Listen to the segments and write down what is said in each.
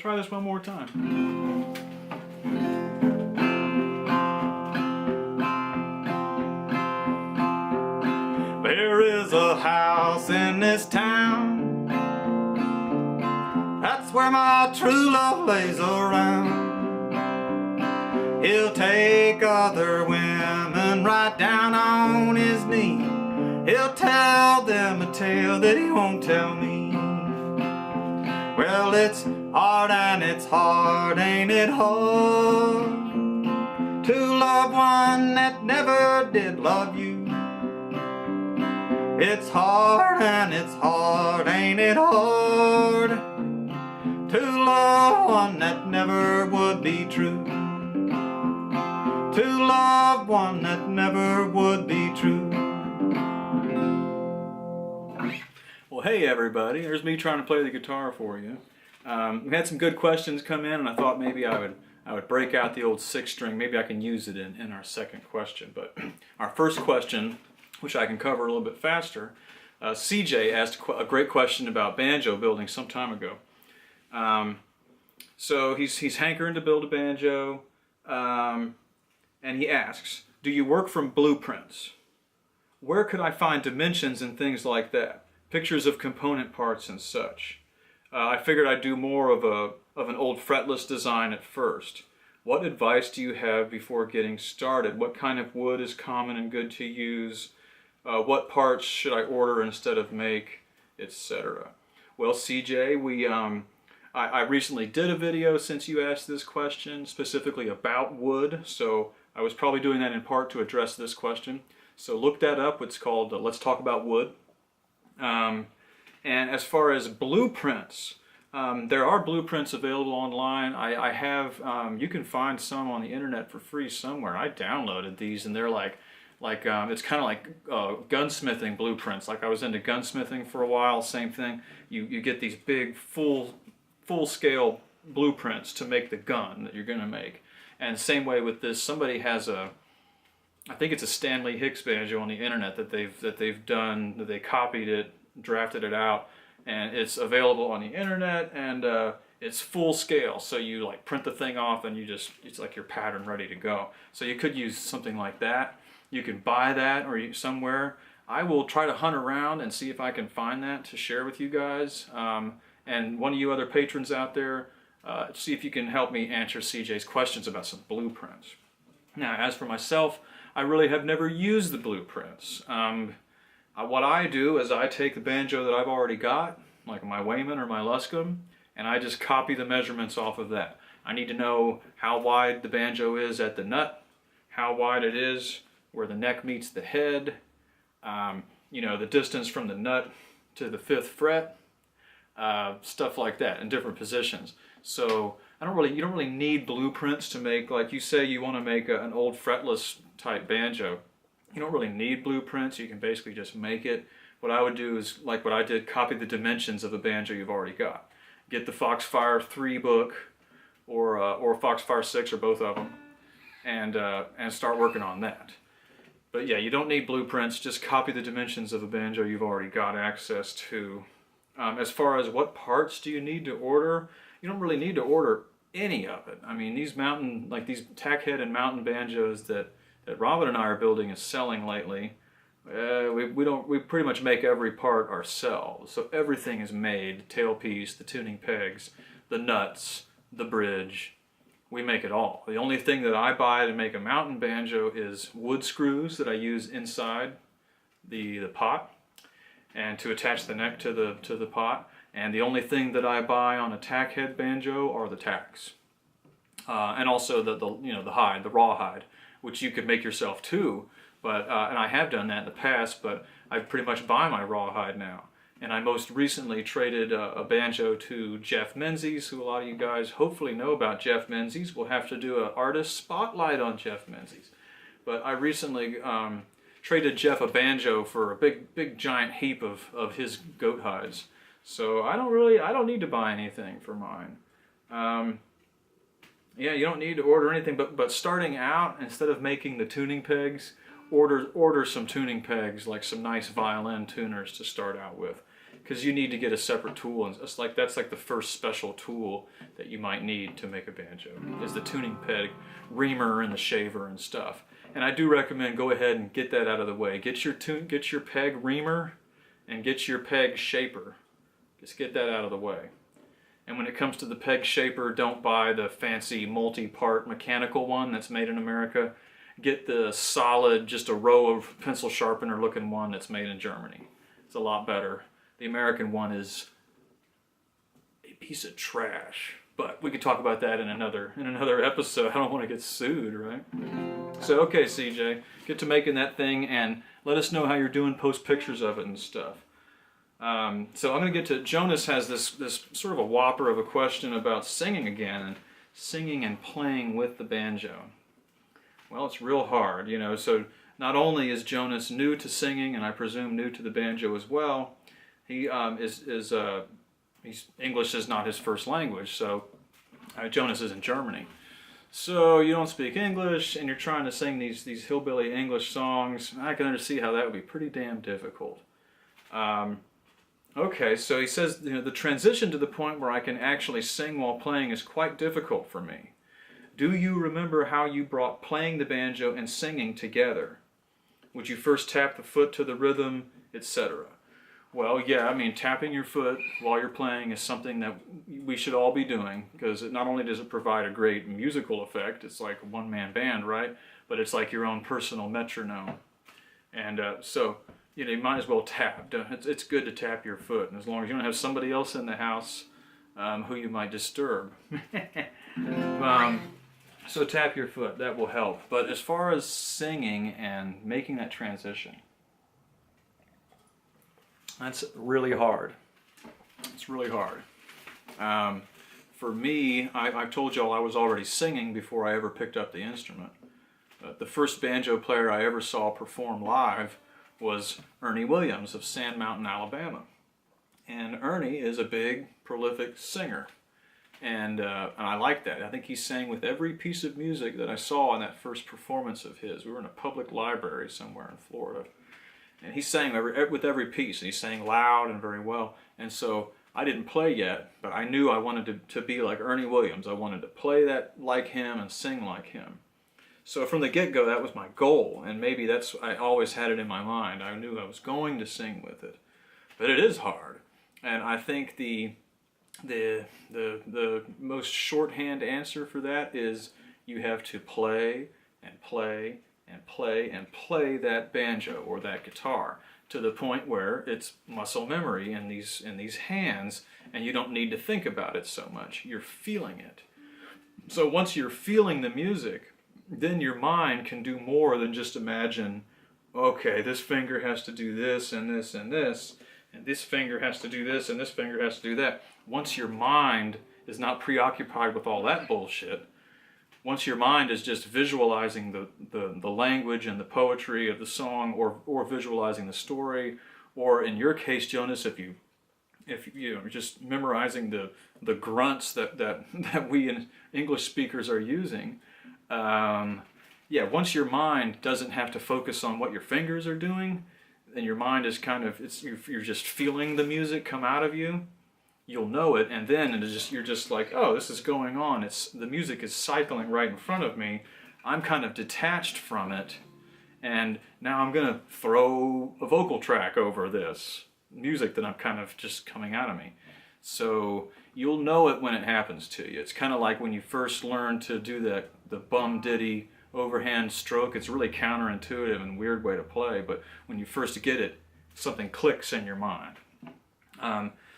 try this one more time. There is a house in this town, that's where my true love lays around. He'll take other women right down on his knee. He'll tell them a tale that he won't tell me. Well, it's hard and it's hard, ain't it hard, to love one that never did love you. It's hard and it's hard, ain't it hard, to love one that never would be true. To love one that never would be true. Well, hey everybody, there's me trying to play the guitar for you. We had some good questions come in, and I thought maybe I would break out the old 6-string. Maybe I can use it in our second question. But our first question, which I can cover a little bit faster, CJ asked a great question about banjo building some time ago. So he's hankering to build a banjo. And he asks, do you work from blueprints? Where could I find dimensions and things like that? Pictures of component parts and such. I figured I'd do more of an old fretless design at first. What advice do you have before getting started? What kind of wood is common and good to use? What parts should I order instead of make, etc.? Well, CJ, I recently did a video since you asked this question, specifically about wood, so I was probably doing that in part to address this question. So look that up. It's called Let's Talk About Wood. And as far as blueprints, there are blueprints available online. I have, you can find some on the internet for free somewhere. I downloaded these, and they're like it's kind of like gunsmithing blueprints. Like I was into gunsmithing for a while. Same thing. You get these big full-scale blueprints to make the gun that you're going to make. And same way with this, somebody has I think it's a Stanley Hicks banjo on the internet that they've done, that they copied it, drafted it out, and it's available on the internet, and it's full scale. So you like print the thing off, and it's like your pattern ready to go. So you could use something like that. You can buy that or somewhere. I will try to hunt around and see if I can find that to share with you guys. And one of you other patrons out there, see if you can help me answer CJ's questions about some blueprints. Now, as for myself, I really have never used the blueprints. What I do is I take the banjo that I've already got, like my Wayman or my Luscombe, and I just copy the measurements off of that. I need to know how wide the banjo is at the nut, how wide it is where the neck meets the head, the distance from the nut to the 5th fret, stuff like that in different positions. So you don't really need blueprints to make, like you say you want to make an old fretless type banjo. You don't really need blueprints. You can basically just make it. What I would do is, like what I did, copy the dimensions of a banjo you've already got. Get the Foxfire 3 book or Foxfire 6 or both of them, and start working on that. But yeah, you don't need blueprints. Just copy the dimensions of a banjo you've already got access to. As far as what parts do you need to order, you don't really need to order any of it. I mean, these tack head and mountain banjos that Robin and I are building and selling lately, we pretty much make every part ourselves. So everything is made: the tailpiece, the tuning pegs, the nuts, the bridge. We make it all. The only thing that I buy to make a mountain banjo is wood screws that I use inside the pot, and to attach the neck to the pot. And the only thing that I buy on a tack head banjo are the tacks, and also the hide, the raw hide, which you could make yourself too. But and I have done that in the past, but I pretty much buy my raw hide now. And I most recently traded a banjo to Jeff Menzies, who a lot of you guys hopefully know about Jeff Menzies. We'll have to do an artist spotlight on Jeff Menzies. But I recently traded Jeff a banjo for a big giant heap of his goat hides. So I don't need to buy anything for mine. Yeah, you don't need to order anything, but starting out, instead of making the tuning pegs, order some tuning pegs, like some nice violin tuners to start out with. because you need to get a separate tool, and it's like that's like the first special tool that you might need to make a banjo is the tuning peg, reamer, and the shaver and stuff. And I do recommend go ahead and get that out of the way. Get your peg reamer, and get your peg shaper. Just get that out of the way. And when it comes to the peg shaper, don't buy the fancy multi-part mechanical one that's made in America. Get the solid, just a row of pencil sharpener looking one that's made in Germany. It's a lot better. The American one is a piece of trash. But we could talk about that in another episode. I don't want to get sued, right? So, okay, CJ, get to making that thing and let us know how you're doing. Post pictures of it and stuff. So I'm going to get to, Jonas has this sort of a whopper of a question about singing again, and singing and playing with the banjo. Well, it's real hard, you know, so not only is Jonas new to singing, and I presume new to the banjo as well, he English is not his first language, so Jonas is in Germany. So you don't speak English, and you're trying to sing these hillbilly English songs. I can see how that would be pretty damn difficult. Okay, so he says, you know, the transition to the point where I can actually sing while playing is quite difficult for me. Do you remember how you brought playing the banjo and singing together? Would you first tap the foot to the rhythm, etc.? Well, yeah, I mean, tapping your foot while you're playing is something that we should all be doing, because not only does it provide a great musical effect, it's like a one-man band, right? But it's like your own personal metronome. And so, you know, you might as well tap. It's good to tap your foot, and as long as you don't have somebody else in the house who you might disturb. So tap your foot, that will help. But as far as singing and making that transition, that's really hard. It's really hard. For me, I've told y'all I was already singing before I ever picked up the instrument. The first banjo player I ever saw perform live was Ernie Williams of Sand Mountain, Alabama. And Ernie is a big, prolific singer. And I like that. I think he sang with every piece of music that I saw in that first performance of his. We were in a public library somewhere in Florida. And he sang with every piece, and he sang loud and very well. And so I didn't play yet, but I knew I wanted to be like Ernie Williams. I wanted to play that like him and sing like him. So from the get-go, that was my goal, and maybe I always had it in my mind. I knew I was going to sing with it. But it is hard. And I think the most shorthand answer for that is you have to play and play and play and play that banjo or that guitar to the point where it's muscle memory in these hands, and you don't need to think about it so much. You're feeling it. So once you're feeling the music, then your mind can do more than just imagine, okay, this finger has to do this and this and this, and this finger has to do this and this finger has to do that. Once your mind is not preoccupied with all that bullshit, once your mind is just visualizing the language and the poetry of the song, or visualizing the story, or in your case, Jonas, if you know, just memorizing the grunts that we English speakers are using, yeah, once your mind doesn't have to focus on what your fingers are doing, and your mind is kind of, you're just feeling the music come out of you, you'll know it, and then you're just like, oh, this is going on. The music is cycling right in front of me. I'm kind of detached from it, and now I'm going to throw a vocal track over this music that I'm kind of just coming out of me. So you'll know it when it happens to you. It's kind of like when you first learn to do the bum ditty overhand stroke. It's really counterintuitive and weird way to play, but when you first get it, something clicks in your mind.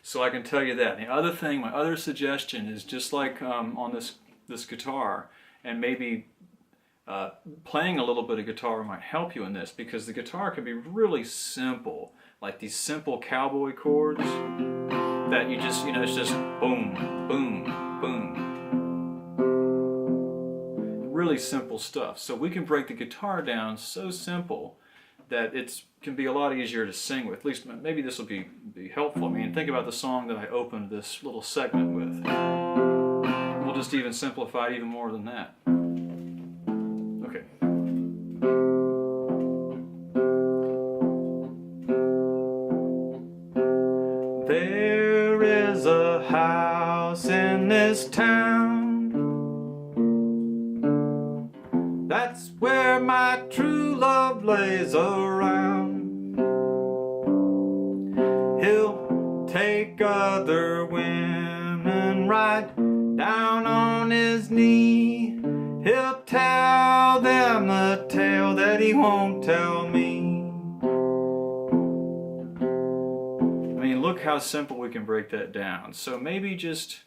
So I can tell you that. The other thing, my other suggestion is just like on this guitar, and maybe playing a little bit of guitar might help you in this, because the guitar can be really simple, like these simple cowboy chords that you just, you know, it's just boom, boom, boom. Really simple stuff. So we can break the guitar down so simple that it can be a lot easier to sing with. At least maybe this will be helpful. I mean, think about the song that I opened this little segment with. We'll just even simplify even more than that. Okay. sound. That's where my true love lays around. He'll take other women right down on his knee. He'll tell them a tale that he won't tell me. I mean, look how simple we can break that down. So maybe just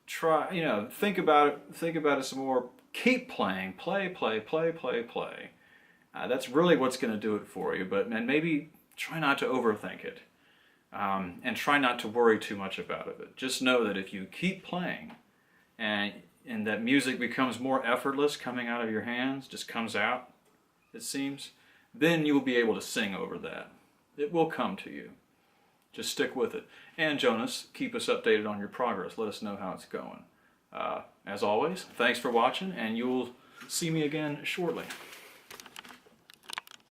try, you know, think about it some more. Keep playing, play. That's really what's going to do it for you. And maybe try not to overthink it, and try not to worry too much about it. But just know that if you keep playing, and that music becomes more effortless, coming out of your hands, just comes out, it seems, then you will be able to sing over that. It will come to you. Just stick with it. And Jonas, keep us updated on your progress. Let us know how it's going. As always, thanks for watching, and you'll see me again shortly.